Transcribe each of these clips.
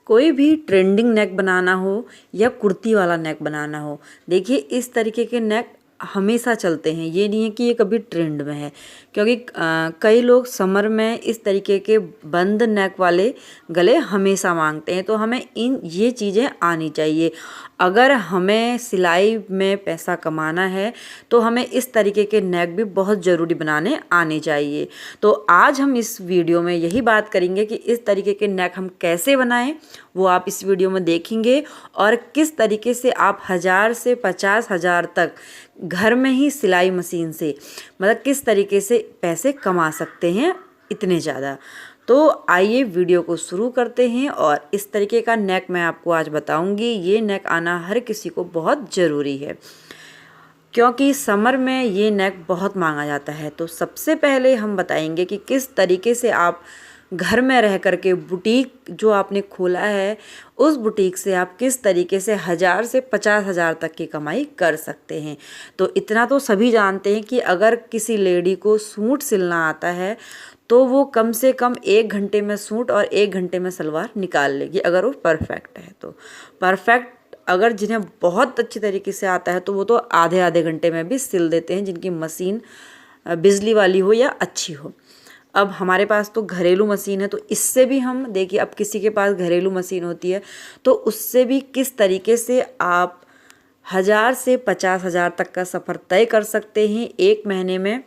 कोई भी ट्रेंडिंग नेक बनाना हो या कुर्ती वाला नेक बनाना हो, देखिए इस तरीके के नेक हमेशा चलते हैं। ये नहीं है कि ये कभी ट्रेंड में है, क्योंकि कई लोग समर में इस तरीके के बंद नेक वाले गले हमेशा मांगते हैं। तो हमें ये चीज़ें आनी चाहिए। अगर हमें सिलाई में पैसा कमाना है तो हमें इस तरीके के नेक भी बहुत ज़रूरी बनाने आने चाहिए। तो आज हम इस वीडियो में यही बात करेंगे कि इस तरीके के नेक हम कैसे बनाएं, वो आप इस वीडियो में देखेंगे। और किस तरीके से आप 1000 से 50,000 तक घर में ही सिलाई मशीन से मतलब किस तरीके से पैसे कमा सकते हैं इतने ज़्यादा। तो आइए वीडियो को शुरू करते हैं। और इस तरीके का नेक मैं आपको आज बताऊंगी। ये नेक आना हर किसी को बहुत ज़रूरी है, क्योंकि समर में ये नेक बहुत मांगा जाता है। तो सबसे पहले हम बताएंगे कि किस तरीके से आप घर में रह कर के बुटीक जो आपने खोला है, उस बुटीक से आप किस तरीके से 1000 से 50,000 तक की कमाई कर सकते हैं। तो इतना तो सभी जानते हैं कि अगर किसी लेडी को सूट सिलना आता है तो वो कम से कम 1 घंटे में सूट और 1 घंटे में सलवार निकाल लेगी, अगर वो परफेक्ट है तो। परफेक्ट अगर जिन्हें बहुत अच्छी तरीके से आता है तो वो तो आधे आधे घंटे में भी सिल देते हैं, जिनकी मशीन बिजली वाली हो या अच्छी हो। अब हमारे पास तो घरेलू मशीन है, तो इससे भी हम देखिए, अब किसी के पास घरेलू मशीन होती है तो उससे भी किस तरीके से आप 1000 से 50,000 तक का सफ़र तय कर सकते हैं 1 महीने में,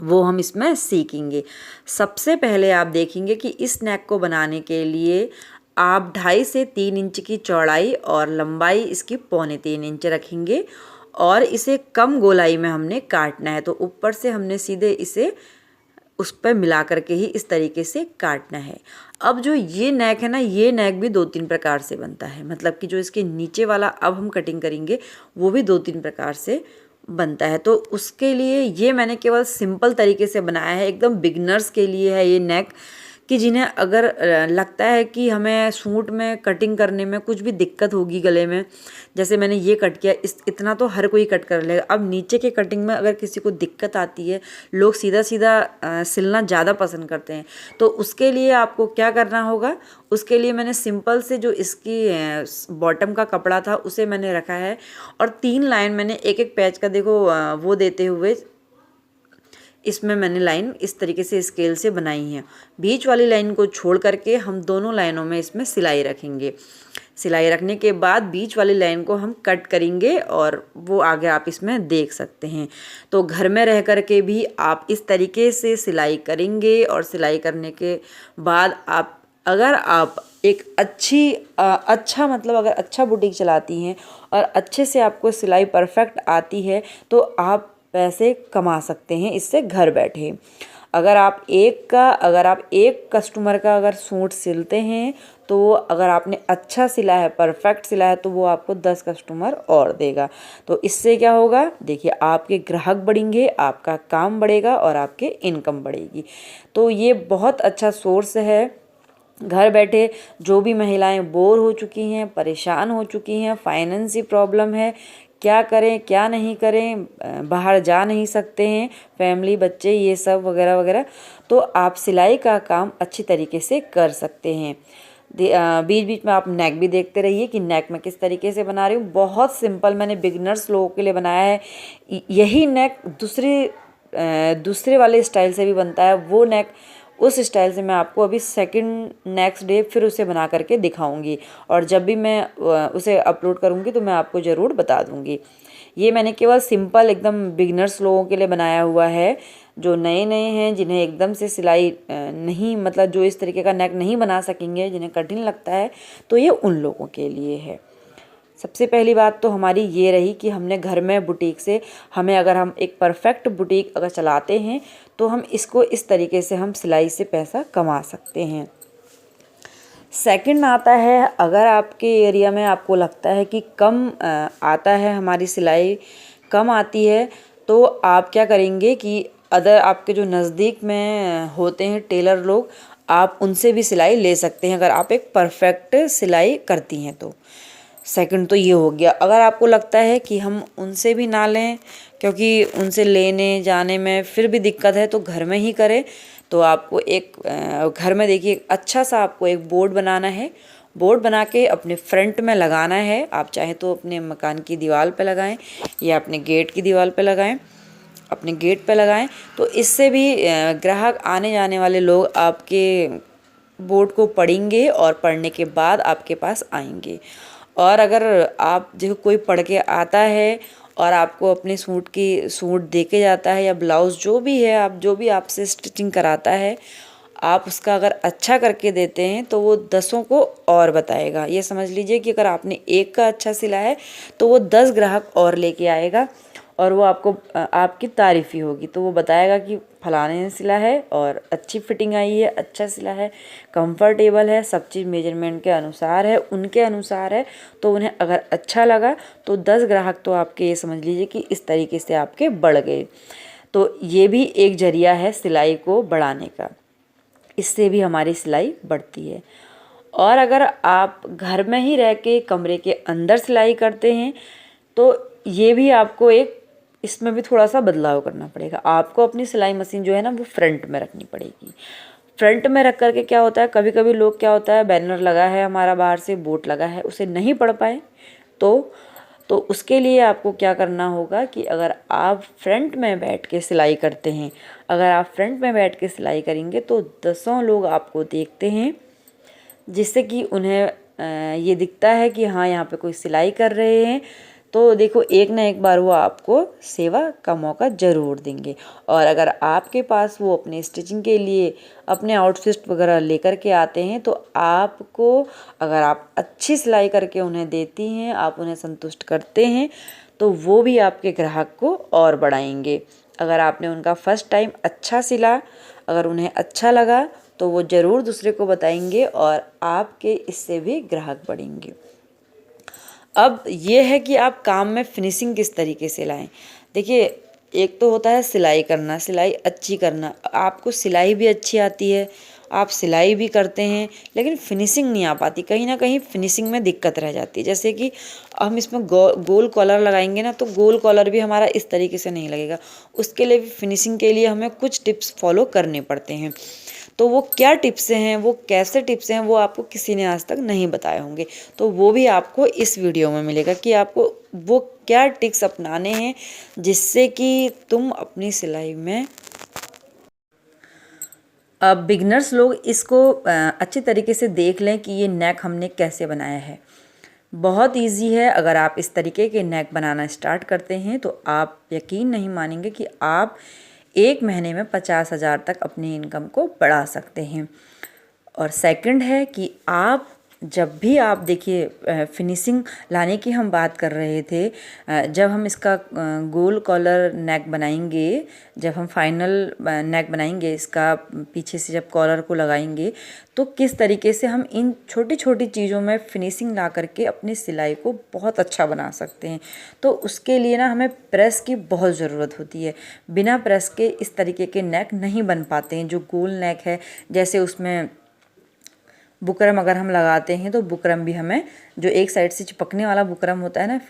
वो हम इसमें सीखेंगे। सबसे पहले आप देखेंगे कि इस नेक को बनाने के लिए आप 2.5 से 3 इंच की चौड़ाई और लंबाई इसकी 2.25 इंच रखेंगे। और इसे कम गोलाई में हमने काटना है, तो ऊपर से हमने सीधे इसे उस पर मिला करके ही इस तरीके से काटना है। अब जो ये नेक है ना, ये नेक भी 2-3 प्रकार से बनता है। मतलब कि जो इसके नीचे वाला अब हम कटिंग करेंगे वो भी 2-3 प्रकार से बनता है। तो उसके लिए ये मैंने केवल सिंपल तरीके से बनाया है, एकदम बिगनर्स के लिए है ये नेक, कि जिन्हें अगर लगता है कि हमें सूट में कटिंग करने में कुछ भी दिक्कत होगी गले में, जैसे मैंने ये कट किया, इतना तो हर कोई कट कर लेगा। अब नीचे के कटिंग में अगर किसी को दिक्कत आती है, लोग सीधा सीधा सिलना ज़्यादा पसंद करते हैं, तो उसके लिए आपको क्या करना होगा। उसके लिए मैंने सिंपल से जो इसकी बॉटम का कपड़ा था उसे मैंने रखा है, और 3 लाइन मैंने एक एक पैच का देखो वो देते हुए इसमें मैंने लाइन इस तरीके से स्केल से बनाई है। बीच वाली लाइन को छोड़ करके हम दोनों लाइनों में इसमें सिलाई रखेंगे। सिलाई रखने के बाद बीच वाली लाइन को हम कट करेंगे, और वो आगे आप इसमें देख सकते हैं। तो घर में रह कर के भी आप इस तरीके से सिलाई करेंगे, और सिलाई करने के बाद अगर आप एक अच्छा मतलब अगर अच्छा बुटीक चलाती हैं और अच्छे से आपको सिलाई परफेक्ट आती है, तो आप पैसे कमा सकते हैं इससे घर बैठे। अगर आप एक कस्टमर का अगर सूट सिलते हैं, तो अगर आपने अच्छा सिला है, परफेक्ट सिला है, तो वो आपको 10 कस्टमर और देगा। तो इससे क्या होगा, देखिए आपके ग्राहक बढ़ेंगे, आपका काम बढ़ेगा और आपके इनकम बढ़ेगी। तो ये बहुत अच्छा सोर्स है। घर बैठे जो भी महिलाएं बोर हो चुकी हैं, परेशान हो चुकी हैं, फाइनेंस प्रॉब्लम है, क्या करें क्या नहीं करें, बाहर जा नहीं सकते हैं, फैमिली बच्चे ये सब वगैरह वगैरह, तो आप सिलाई का काम अच्छी तरीके से कर सकते हैं। बीच बीच में आप नेक भी देखते रहिए कि नेक मैं किस तरीके से बना रही हूँ। बहुत सिंपल मैंने बिगनर्स लोगों के लिए बनाया है। यही नेक दूसरे वाले स्टाइल से भी बनता है। वो नेक उस स्टाइल से मैं आपको अभी नेक्स्ट डे फिर उसे बना करके दिखाऊंगी, और जब भी मैं उसे अपलोड करूंगी तो मैं आपको ज़रूर बता दूंगी। ये मैंने केवल सिंपल एकदम बिगिनर्स लोगों के लिए बनाया हुआ है, जो नए हैं, जिन्हें एकदम से सिलाई नहीं, मतलब जो इस तरीके का नेक नहीं बना सकेंगे, जिन्हें कठिन लगता है, तो ये उन लोगों के लिए है। सबसे पहली बात तो हमारी ये रही कि हमने घर में बुटीक से अगर हम एक परफेक्ट बुटीक अगर चलाते हैं, तो हम इसको इस तरीके से हम सिलाई से पैसा कमा सकते हैं। सेकंड आता है, अगर आपके एरिया में आपको लगता है कि कम आता है, हमारी सिलाई कम आती है, तो आप क्या करेंगे कि अदर आपके जो नज़दीक में होते हैं टेलर लोग, आप उनसे भी सिलाई ले सकते हैं अगर आप एक परफेक्ट सिलाई करती हैं तो। सेकंड तो ये हो गया। अगर आपको लगता है कि हम उनसे भी ना लें, क्योंकि उनसे लेने जाने में फिर भी दिक्कत है, तो घर में ही करें, तो आपको एक घर में देखिए अच्छा सा आपको एक बोर्ड बनाना है, बोर्ड बना के अपने फ्रंट में लगाना है। आप चाहे तो अपने मकान की दीवार पे लगाएं या अपने गेट की दीवार पे लगाएं, अपने गेट पे लगाएं। तो इससे भी ग्राहक आने जाने वाले लोग आपके बोर्ड को पढ़ेंगे और पढ़ने के बाद आपके पास आएंगे। और अगर आप जो कोई पढ़ के आता है और आपको अपने सूट दे के जाता है या ब्लाउज़ जो भी है, आप जो भी आपसे स्टिचिंग कराता है, आप उसका अगर अच्छा करके देते हैं तो वो 10 को और बताएगा। ये समझ लीजिए कि अगर आपने एक का अच्छा सिला है तो वो 10 ग्राहक और लेके आएगा और वो आपको आपकी तारीफ़ ही होगी। तो वो बताएगा कि फलाने ने सिला है और अच्छी फिटिंग आई है, अच्छा सिला है, कंफर्टेबल है, सब चीज़ मेजरमेंट के अनुसार है, उनके अनुसार है। तो उन्हें अगर अच्छा लगा तो 10 ग्राहक तो आपके ये समझ लीजिए कि इस तरीके से आपके बढ़ गए। तो ये भी एक जरिया है सिलाई को बढ़ाने का, इससे भी हमारी सिलाई बढ़ती है। और अगर आप घर में ही रह के कमरे के अंदर सिलाई करते हैं तो ये भी आपको एक इसमें भी थोड़ा सा बदलाव करना पड़ेगा। आपको अपनी सिलाई मशीन जो है ना वो फ्रंट में रखनी पड़ेगी। फ्रंट में रख करके क्या होता है, कभी कभी लोग क्या होता है, बैनर लगा है हमारा, बाहर से बोर्ड लगा है, उसे नहीं पढ़ पाए तो उसके लिए आपको क्या करना होगा कि अगर आप फ्रंट में बैठ के सिलाई करते हैं, अगर आप फ्रंट में बैठ के सिलाई करेंगे तो 10 लोग आपको देखते हैं, जिससे कि उन्हें ये दिखता है कि हाँ यहाँ पे कोई सिलाई कर रहे हैं। तो देखो एक ना एक बार वो आपको सेवा का मौका ज़रूर देंगे। और अगर आपके पास वो अपने स्टिचिंग के लिए अपने आउटफिट वगैरह लेकर के आते हैं तो आपको, अगर आप अच्छी सिलाई करके उन्हें देती हैं, आप उन्हें संतुष्ट करते हैं, तो वो भी आपके ग्राहक को और बढ़ाएंगे। अगर आपने उनका फर्स्ट टाइम अच्छा सिला, अगर उन्हें अच्छा लगा तो वो ज़रूर दूसरे को बताएंगे और आपके इससे भी ग्राहक बढ़ेंगे। अब ये है कि आप काम में फिनिशिंग किस तरीके से लाएं। देखिए एक तो होता है सिलाई करना, सिलाई अच्छी करना। आपको सिलाई भी अच्छी आती है, आप सिलाई भी करते हैं, लेकिन फिनिशिंग नहीं आ पाती। कहीं ना कहीं फिनिशिंग में दिक्कत रह जाती है। जैसे कि हम इसमें गोल कॉलर लगाएंगे ना, तो गोल कॉलर भी हमारा इस तरीके से नहीं लगेगा। उसके लिए भी फिनिशिंग के लिए हमें कुछ टिप्स फॉलो करने पड़ते हैं। तो वो क्या टिप्स हैं, वो कैसे टिप्स हैं, वो आपको किसी ने आज तक नहीं बताए होंगे। तो वो भी आपको इस वीडियो में मिलेगा कि आपको वो क्या टिप्स अपनाने हैं जिससे कि तुम अपनी सिलाई में, अब बिगनर्स लोग इसको अच्छी तरीके से देख लें कि ये नेक हमने कैसे बनाया है। बहुत इजी है। अगर आप इस तरीके के नेक बनाना स्टार्ट करते हैं तो आप यकीन नहीं मानेंगे कि आप 1 महीने में 50,000 तक अपनी इनकम को बढ़ा सकते हैं। और सेकंड है कि आप जब भी आप देखिए फिनिशिंग लाने की हम बात कर रहे थे, जब हम इसका गोल कॉलर नेक बनाएंगे, जब हम फाइनल नेक बनाएंगे इसका, पीछे से जब कॉलर को लगाएंगे तो किस तरीके से हम इन छोटी छोटी चीज़ों में फिनिशिंग ला करके अपनी सिलाई को बहुत अच्छा बना सकते हैं। तो उसके लिए ना हमें प्रेस की बहुत ज़रूरत होती है। बिना प्रेस के इस तरीके के नेक नहीं बन पाते हैं। जो गोल नेक है, जैसे उसमें बुकरम अगर हम लगाते हैं तो बुकरम भी हमें, जो एक साइड से चिपकने वाला बुकरम होता है ना,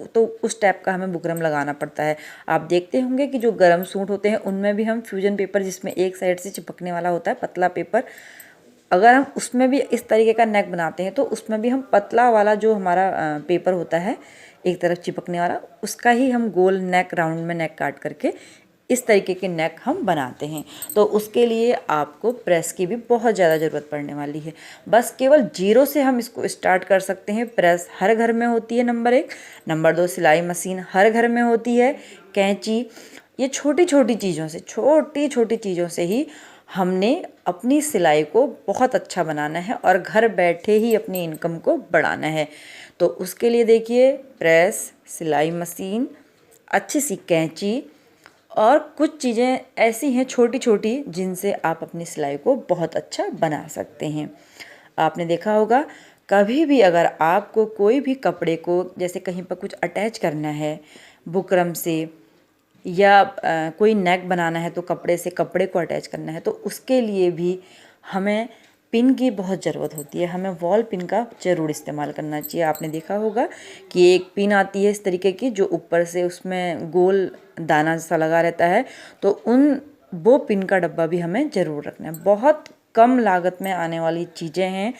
तो उस टाइप का हमें बुकरम लगाना पड़ता है। आप देखते होंगे कि जो गर्म सूट होते हैं उनमें भी हम फ्यूजन पेपर, जिसमें एक साइड से चिपकने वाला होता है पतला पेपर, अगर हम उसमें भी इस तरीके का नेक बनाते हैं तो उसमें भी हम पतला वाला जो हमारा पेपर होता है एक तरफ चिपकने वाला, उसका ही हम गोल नेक, राउंड में नेक काट करके इस तरीके के नेक हम बनाते हैं। तो उसके लिए आपको प्रेस की भी बहुत ज़्यादा ज़रूरत पड़ने वाली है। बस केवल 0 से हम इसको स्टार्ट कर सकते हैं। प्रेस हर घर में होती है, नंबर 1। नंबर 2, सिलाई मशीन हर घर में होती है, कैंची। ये छोटी छोटी चीज़ों से ही हमने अपनी सिलाई को बहुत अच्छा बनाना है और घर बैठे ही अपनी इनकम को बढ़ाना है। तो उसके लिए देखिए प्रेस, सिलाई मशीन, अच्छी सी कैंची और कुछ चीज़ें ऐसी हैं छोटी छोटी जिनसे आप अपनी सिलाई को बहुत अच्छा बना सकते हैं। आपने देखा होगा कभी भी अगर आपको कोई भी कपड़े को, जैसे कहीं पर कुछ अटैच करना है बुकरम से, या कोई नेक बनाना है तो कपड़े से कपड़े को अटैच करना है, तो उसके लिए भी हमें पिन की बहुत ज़रूरत होती है। हमें वॉल पिन का ज़रूर इस्तेमाल करना चाहिए। आपने देखा होगा कि एक पिन आती है इस तरीके की, जो ऊपर से उसमें गोल दाना जैसा लगा रहता है, तो वो पिन का डब्बा भी हमें ज़रूर रखना है। बहुत कम लागत में आने वाली चीज़ें हैं।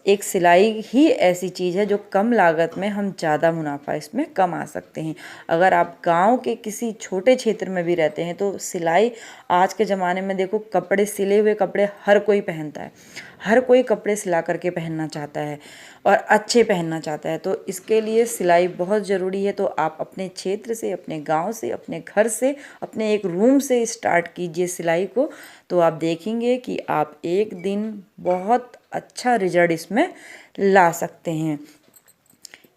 एक सिलाई ही ऐसी चीज़ है जो कम लागत में हम ज़्यादा मुनाफा इसमें कमा सकते हैं। अगर आप गांव के किसी छोटे क्षेत्र में भी रहते हैं तो सिलाई आज के ज़माने में देखो, कपड़े सिले हुए कपड़े हर कोई पहनता है, हर कोई कपड़े सिला करके पहनना चाहता है और अच्छे पहनना चाहता है। तो इसके लिए सिलाई बहुत ज़रूरी है। तो आप अपने क्षेत्र से, अपने गांव से, अपने घर से, अपने एक रूम से स्टार्ट कीजिए सिलाई को, तो आप देखेंगे कि आप एक दिन बहुत अच्छा रिजल्ट इसमें ला सकते हैं।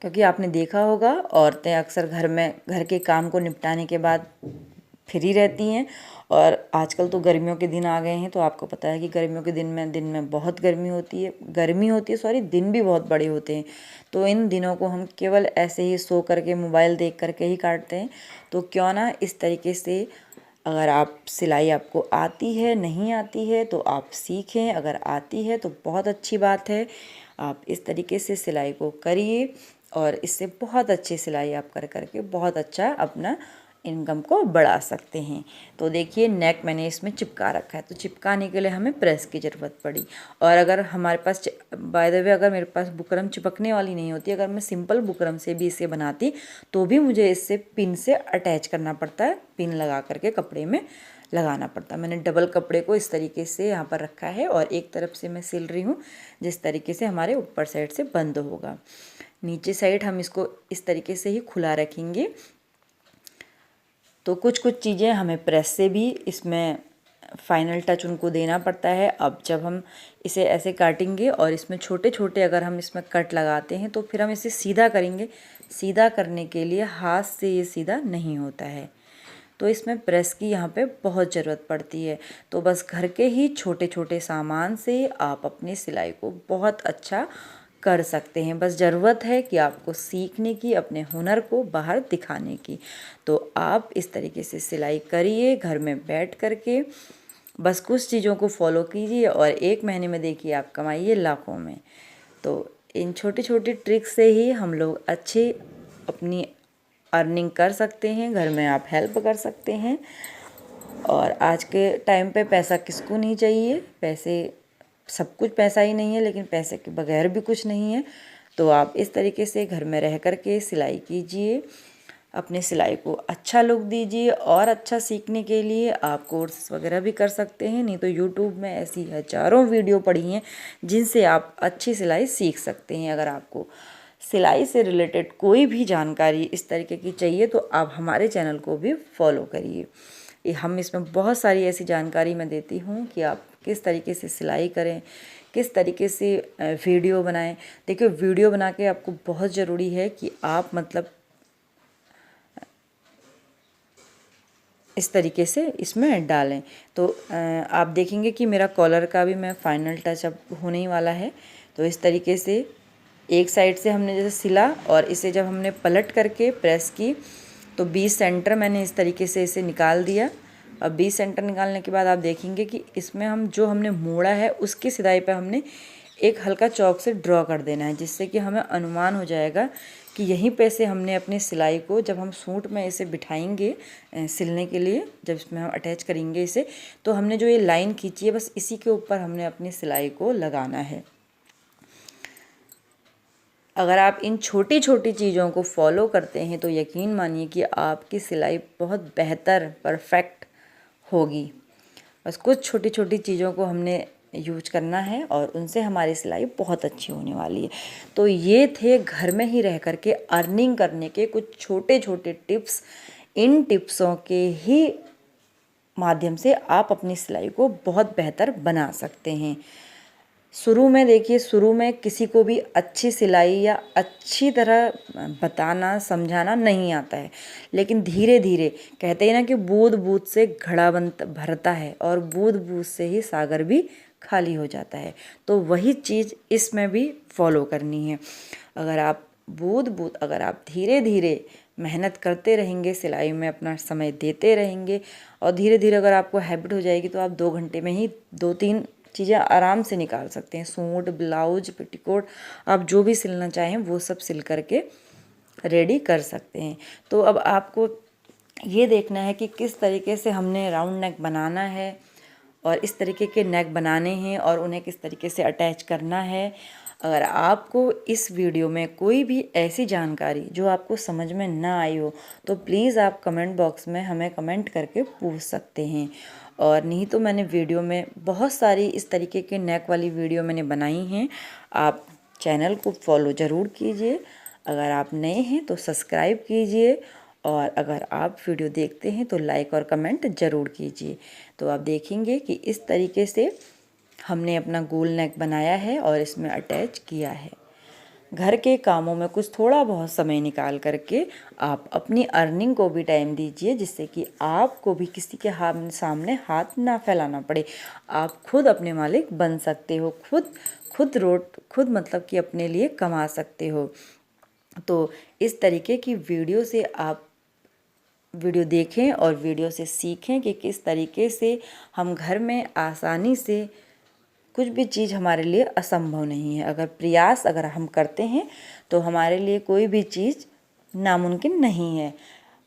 क्योंकि आपने देखा होगा, औरतें अक्सर घर के काम को निपटाने के बाद फ्री रहती हैं। और आजकल तो गर्मियों के दिन आ गए हैं, तो आपको पता है कि गर्मियों के दिन में बहुत गर्मी होती है, सॉरी, दिन भी बहुत बड़े होते हैं। तो इन दिनों को हम केवल ऐसे ही सो करके, मोबाइल देख करके ही काटते हैं। तो क्यों ना इस तरीके से, अगर आप सिलाई आपको आती है, नहीं आती है तो आप सीखें, अगर आती है तो बहुत अच्छी बात है। आप इस तरीके से सिलाई को करिए और इससे बहुत अच्छी सिलाई आप कर करके बहुत अच्छा अपना इनकम को बढ़ा सकते हैं। तो देखिए, नेक मैंने इसमें चिपका रखा है, तो चिपकाने के लिए हमें प्रेस की ज़रूरत पड़ी। और अगर हमारे पास, बाय द वे, अगर मेरे पास बुकरम चिपकने वाली नहीं होती, अगर मैं सिंपल बुकरम से भी इसे बनाती तो भी मुझे इससे पिन से अटैच करना पड़ता है, पिन लगा करके कपड़े में लगाना पड़ता है। मैंने डबल कपड़े को इस तरीके से यहाँ पर रखा है और एक तरफ से मैं सिल रही हूँ, जिस तरीके से हमारे ऊपर साइड से बंद होगा। नीचे साइड हम इसको इस तरीके से ही खुला रखेंगे। तो कुछ कुछ चीज़ें हमें प्रेस से भी इसमें फाइनल टच उनको देना पड़ता है। अब जब हम इसे ऐसे काटेंगे और इसमें छोटे छोटे अगर हम इसमें कट लगाते हैं तो फिर हम इसे सीधा करेंगे। सीधा करने के लिए हाथ से ये सीधा नहीं होता है, तो इसमें प्रेस की यहाँ पे बहुत ज़रूरत पड़ती है। तो बस घर के ही छोटे छोटे सामान से आप अपनी सिलाई को बहुत अच्छा कर सकते हैं। बस ज़रूरत है कि आपको सीखने की, अपने हुनर को बाहर दिखाने की। तो आप इस तरीके से सिलाई करिए घर में बैठ करके, बस कुछ चीज़ों को फॉलो कीजिए और 1 महीने में देखिए आप कमाइए लाखों में। तो इन छोटी छोटी ट्रिक्स से ही हम लोग अच्छी अपनी अर्निंग कर सकते हैं, घर में आप हेल्प कर सकते हैं। और आज के टाइम पे पैसा किसको नहीं चाहिए, सब कुछ पैसा ही नहीं है, लेकिन पैसे के बगैर भी कुछ नहीं है। तो आप इस तरीके से घर में रह कर के सिलाई कीजिए, अपने सिलाई को अच्छा लुक दीजिए। और अच्छा सीखने के लिए आप कोर्स वगैरह भी कर सकते हैं, नहीं तो यूट्यूब में ऐसी हज़ारों वीडियो पड़ी हैं जिनसे आप अच्छी सिलाई सीख सकते हैं। अगर आपको सिलाई से रिलेटेड कोई भी जानकारी इस तरीके की चाहिए तो आप हमारे चैनल को भी फॉलो करिए। हम इसमें बहुत सारी ऐसी जानकारी मैं देती हूँ कि आप किस तरीके से सिलाई करें, किस तरीके से वीडियो बनाएं। देखिए, वीडियो बना के आपको बहुत ज़रूरी है कि आप मतलब इस तरीके से इसमें डालें। तो आप देखेंगे कि मेरा कॉलर का भी मैं फाइनल टच अब होने ही वाला है। तो इस तरीके से एक साइड से हमने जैसे सिला और इसे जब हमने पलट करके प्रेस की तो 20 सेंटर मैंने इस तरीके से इसे निकाल दिया। अब 20 सेंटर निकालने के बाद आप देखेंगे कि इसमें हमने मोड़ा है उसकी सिलाई पे हमने एक हल्का चौक से ड्रॉ कर देना है, जिससे कि हमें अनुमान हो जाएगा कि यहीं पे से हमने अपनी सिलाई को, जब हम सूट में इसे बिठाएंगे सिलने के लिए, जब इसमें हम अटैच करेंगे इसे, तो हमने जो ये लाइन खींची है बस इसी के ऊपर हमने अपनी सिलाई को लगाना है। अगर आप इन छोटी छोटी चीज़ों को फॉलो करते हैं तो यकीन मानिए कि आपकी सिलाई बहुत बेहतर, परफेक्ट होगी। बस कुछ छोटी छोटी चीज़ों को हमने यूज करना है और उनसे हमारी सिलाई बहुत अच्छी होने वाली है। तो ये थे घर में ही रह कर के अर्निंग करने के कुछ छोटे छोटे टिप्स। इन टिप्सों के ही माध्यम से आप अपनी सिलाई को बहुत बेहतर बना सकते हैं। शुरू में किसी को भी अच्छी सिलाई या अच्छी तरह बताना, समझाना नहीं आता है, लेकिन धीरे धीरे, कहते हैं ना कि बूंद बूंद से घड़ा भरता है और बूंद बूंद से ही सागर भी खाली हो जाता है। तो वही चीज़ इसमें भी फॉलो करनी है। अगर आप धीरे धीरे मेहनत करते रहेंगे, सिलाई में अपना समय देते रहेंगे और धीरे धीरे अगर आपको हैबिट हो जाएगी तो आप 2 घंटे में ही 2-3 चीज़ें आराम से निकाल सकते हैं। सूट, ब्लाउज, पेटीकोट, आप जो भी सिलना चाहें वो सब सिल करके रेडी कर सकते हैं। तो अब आपको ये देखना है कि किस तरीके से हमने राउंड नेक बनाना है और इस तरीके के नेक बनाने हैं और उन्हें किस तरीके से अटैच करना है। अगर आपको इस वीडियो में कोई भी ऐसी जानकारी जो आपको समझ में ना आई हो तो प्लीज़ आप कमेंट बॉक्स में हमें कमेंट करके पूछ सकते हैं। और नहीं तो मैंने वीडियो में बहुत सारी इस तरीके के नेक वाली वीडियो मैंने बनाई हैं, आप चैनल को फॉलो ज़रूर कीजिए। अगर आप नए हैं तो सब्सक्राइब कीजिए और अगर आप वीडियो देखते हैं तो लाइक और कमेंट ज़रूर कीजिए। तो आप देखेंगे कि इस तरीके से हमने अपना गोल नेक बनाया है और इसमें अटैच किया है। घर के कामों में कुछ थोड़ा बहुत समय निकाल करके आप अपनी अर्निंग को भी टाइम दीजिए, जिससे कि आपको भी किसी के सामने हाथ ना फैलाना पड़े। आप खुद अपने मालिक बन सकते हो, खुद मतलब कि अपने लिए कमा सकते हो। तो इस तरीके की वीडियो से आप वीडियो देखें और वीडियो से सीखें कि किस तरीके से हम घर में आसानी से, कुछ भी चीज़ हमारे लिए असंभव नहीं है। अगर हम करते हैं तो हमारे लिए कोई भी चीज़ नामुमकिन नहीं है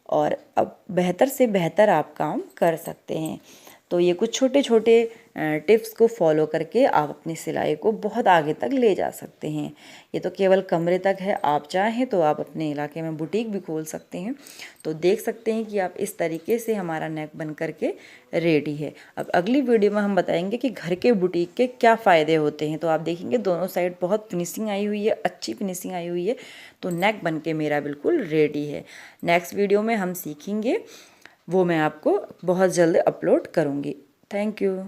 और अब बेहतर से बेहतर आप काम कर सकते हैं। तो ये कुछ छोटे छोटे टिप्स को फॉलो करके आप अपनी सिलाई को बहुत आगे तक ले जा सकते हैं। ये तो केवल कमरे तक है, आप चाहें तो आप अपने इलाके में बुटीक भी खोल सकते हैं। तो देख सकते हैं कि आप इस तरीके से हमारा नेक बन करके रेडी है। अब अगली वीडियो में हम बताएंगे कि घर के बुटीक के क्या फ़ायदे होते हैं। तो आप देखेंगे दोनों साइड बहुत फिनिशिंग आई हुई है, अच्छी फिनिशिंग आई हुई है। तो नेक बन के मेरा बिल्कुल रेडी है। नेक्स्ट वीडियो में हम सीखेंगे, वो मैं आपको बहुत जल्द अपलोड करूँगी। Thank you.